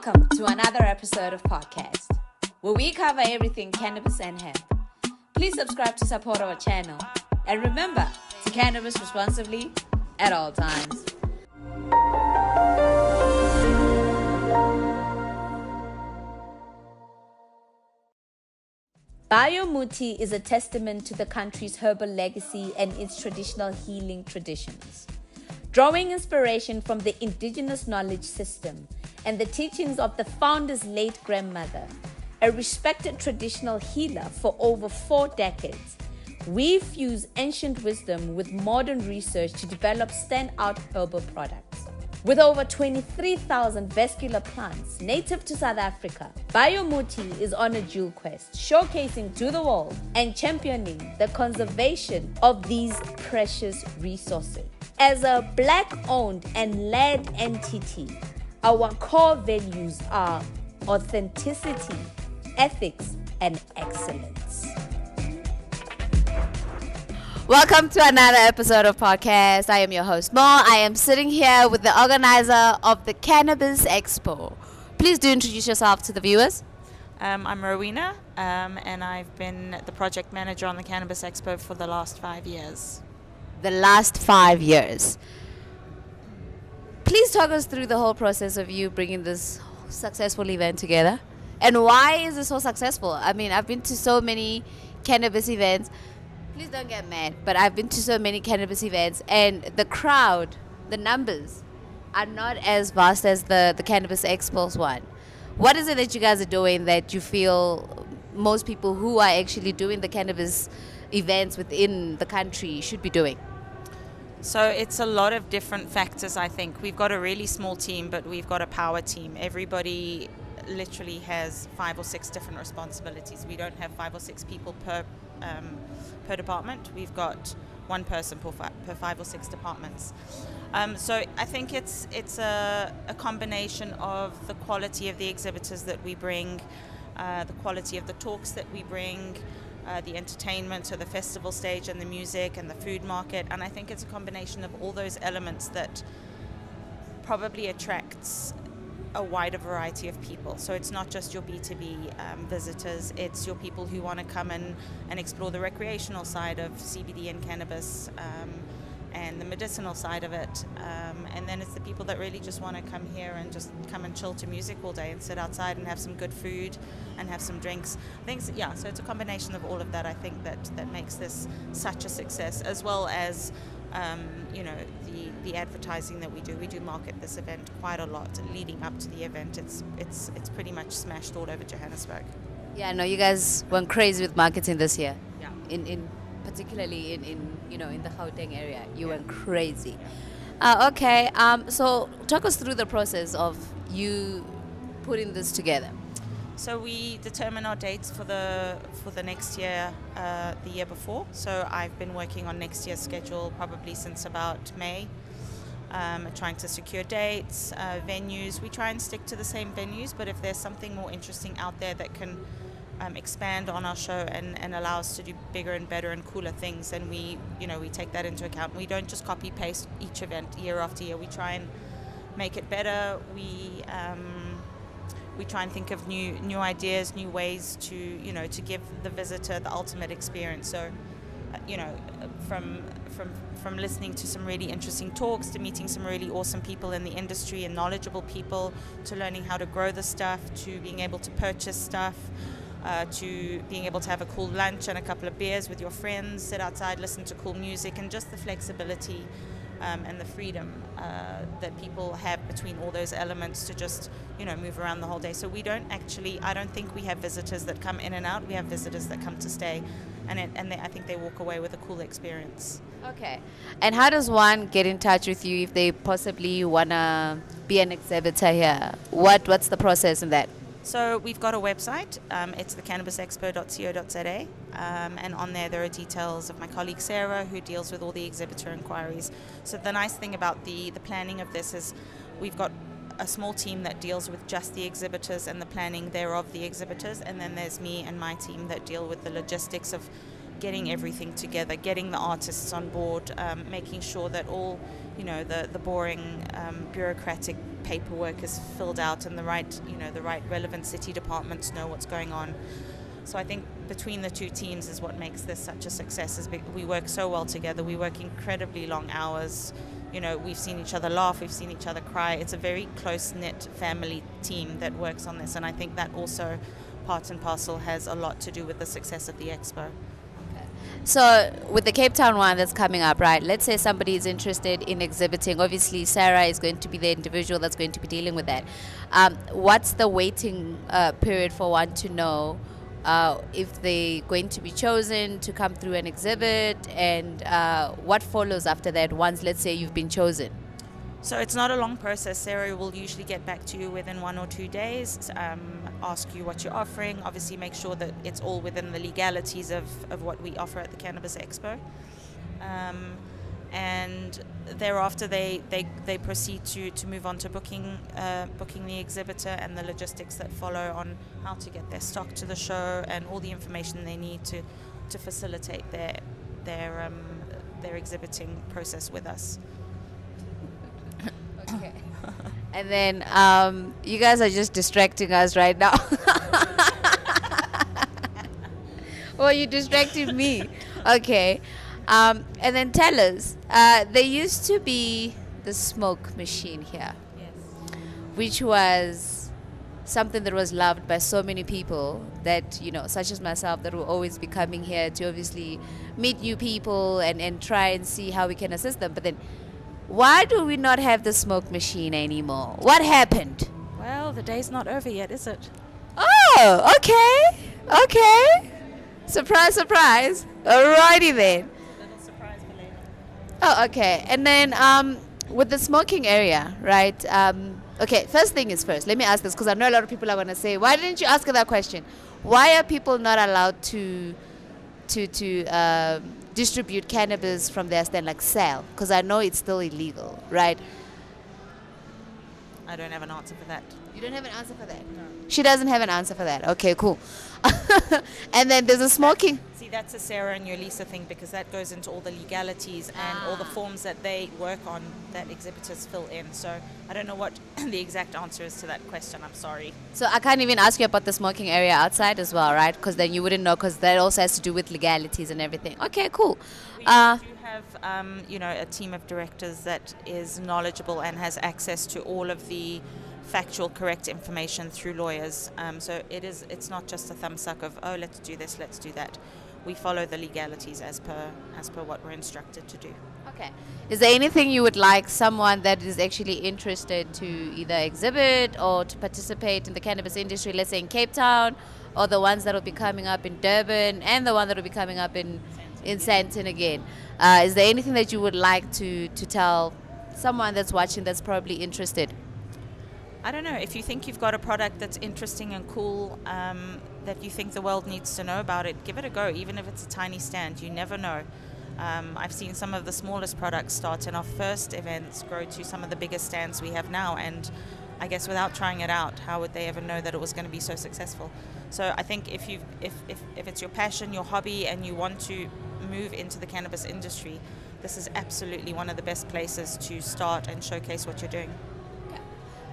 Welcome to another episode of Podcast, where we cover everything cannabis and hemp. Please subscribe to support our channel. And remember to cannabis responsibly at all times. Biomuti is a testament to the country's herbal legacy and its traditional healing traditions. Drawing inspiration from the indigenous knowledge system and the teachings of the founder's late grandmother, a respected traditional healer for over 4 decades, we fuse ancient wisdom with modern research to develop standout herbal products. With over 23,000 vascular plants native to South Africa, Biomuti is on a jewel quest, showcasing to the world and championing the conservation of these precious resources. As a Black-owned and led entity, our core values are authenticity, ethics, and excellence. Welcome to another episode of Podcast. I am your host, Mo. I am sitting here with the organizer of the Cannabis Expo. Please do introduce yourself to the viewers. I'm Rowina, and I've been the project manager on the Cannabis Expo for the last 5 years. The last 5 years. Please talk us through the whole process of you bringing this successful event together. And why is it so successful? I mean, I've been to so many cannabis events. Please don't get mad, but I've been to so many cannabis events, and the crowd, the numbers, are not as vast as the Cannabis Expo's one. What is it that you guys are doing that you feel most people who are actually doing the cannabis events within the country should be doing? So it's a lot of different factors, I think. We've got a really small team, but we've got a power team. Everybody literally has 5 or 6 different responsibilities. We don't have 5 or 6 people per department. We've got one person per 5 or 6 departments. So I think it's a combination of the quality of the exhibitors that we bring, the quality of the talks that we bring, the entertainment, so the festival stage and the music and the food market. And I think it's a combination of all those elements that probably attracts a wider variety of people. So it's not just your B2B visitors, it's your people who want to come in and explore the recreational side of CBD and cannabis, and the medicinal side of it, and then it's the people that really just want to come here and just come and chill to music all day and sit outside and have some good food and have some drinks. I think, so it's a combination of all of that, I think, that makes this such a success, as well as the advertising that we do. We do market this event quite a lot leading up to the event. It's pretty much smashed all over Johannesburg. Yeah, no, you guys went crazy with marketing this year. Yeah. In particularly in the Gauteng area, you went crazy. Yeah. Okay. So talk us through the process of you putting this together. So we determine our dates for the next year, the year before. So I've been working on next year's schedule probably since about May, trying to secure dates, venues. We try and stick to the same venues, but if there's something more interesting out there that can expand on our show and allow us to do bigger and better and cooler things, then we take that into account. We don't just copy paste each event year after year. We try and make it better. We try and think of new ideas, new ways to give the visitor the ultimate experience. So, from listening to some really interesting talks, to meeting some really awesome people in the industry and knowledgeable people, to learning how to grow the stuff, to being able to purchase stuff, to being able to have a cool lunch and a couple of beers with your friends, sit outside, listen to cool music, and just the flexibility and the freedom that people have between all those elements to just move around the whole day. So I don't think we have visitors that come in and out. We have visitors that come to stay, and I think they walk away with a cool experience. Okay. And how does one get in touch with you if they possibly want to be an exhibitor here? What's the process in that? So we've got a website. It's thecannabisexpo.co.za, and on there are details of my colleague Sarah, who deals with all the exhibitor inquiries. So the nice thing about the planning of this is we've got a small team that deals with just the exhibitors and the planning thereof the exhibitors, and then there's me and my team that deal with the logistics of getting everything together, getting the artists on board, making sure that all, the boring bureaucratic paperwork is filled out and the right relevant city departments know what's going on. So I think between the two teams is what makes this such a success. Is we work so well together. We work incredibly long hours. We've seen each other laugh, we've seen each other cry. It's a very close-knit family team that works on this, and I think that also, part and parcel, has a lot to do with the success of the expo. So with the Cape Town one that's coming up, right, let's say somebody is interested in exhibiting. Obviously, Sarah is going to be the individual that's going to be dealing with that. What's the waiting period for one to know if they're going to be chosen to come through an exhibit, and what follows after that once, let's say, you've been chosen? So it's not a long process. Sarah will usually get back to you within 1 or 2 days, ask you what you're offering, obviously make sure that it's all within the legalities of what we offer at the Cannabis Expo. And thereafter they proceed to move on to booking the exhibitor and the logistics that follow on how to get their stock to the show and all the information they need to facilitate their exhibiting process with us. Okay. And then you guys are just distracting us right now. Well, you distracted me. Okay. And then tell us, there used to be the smoke machine here, Yes. which was something that was loved by so many people that, such as myself, that will always be coming here to obviously meet new people and try and see how we can assist them. But then, why do we not have the smoke machine anymore? What happened? Well, the day's not over yet, is it? Oh, okay. Surprise, surprise. Alrighty then. Little surprise for later. Oh, okay. And then with the smoking area, right? Okay, first thing is first. Let me ask this because I know a lot of people are going to say, why didn't you ask her that question? Why are people not allowed to distribute cannabis from their stand, like sell? Because I know it's still illegal, right? I don't have an answer for that. You don't have an answer for that? No. She doesn't have an answer for that. Okay, cool. And then there's a smoking. See, that's a Sarah and your Lisa thing because that goes into all the legalities and all the forms that they work on that exhibitors fill in. So I don't know what the exact answer is to that question. I'm sorry. So I can't even ask you about the smoking area outside as well, right? Because then you wouldn't know, because that also has to do with legalities and everything. Okay, cool. We do have, a team of directors that is knowledgeable and has access to all of the factual, correct information through lawyers. So it's not just a thumbs up of, oh, let's do this, let's do that. We follow the legalities as per what we're instructed to do. Okay. Is there anything you would like someone that is actually interested to either exhibit or to participate in the cannabis industry, let's say in Cape Town, or the ones that will be coming up in Durban and the one that will be coming up in Sandton again? Is there anything that you would like to tell someone that's watching that's probably interested? I don't know. If you think you've got a product that's interesting and cool, that you think the world needs to know about it, give it a go, even if it's a tiny stand. You never know. I've seen some of the smallest products start in our first events grow to some of the biggest stands we have now, and I guess without trying it out, how would they ever know that it was going to be so successful? So I think if it's your passion, your hobby, and you want to move into the cannabis industry, this is absolutely one of the best places to start and showcase what you're doing.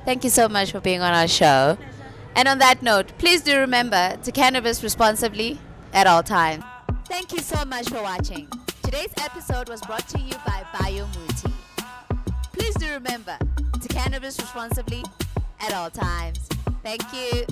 Thank you so much for being on our show. And on that note, please do remember to cannabis responsibly at all times. Thank you so much for watching. Today's episode was brought to you by Biomuti. Please do remember to cannabis responsibly at all times. Thank you.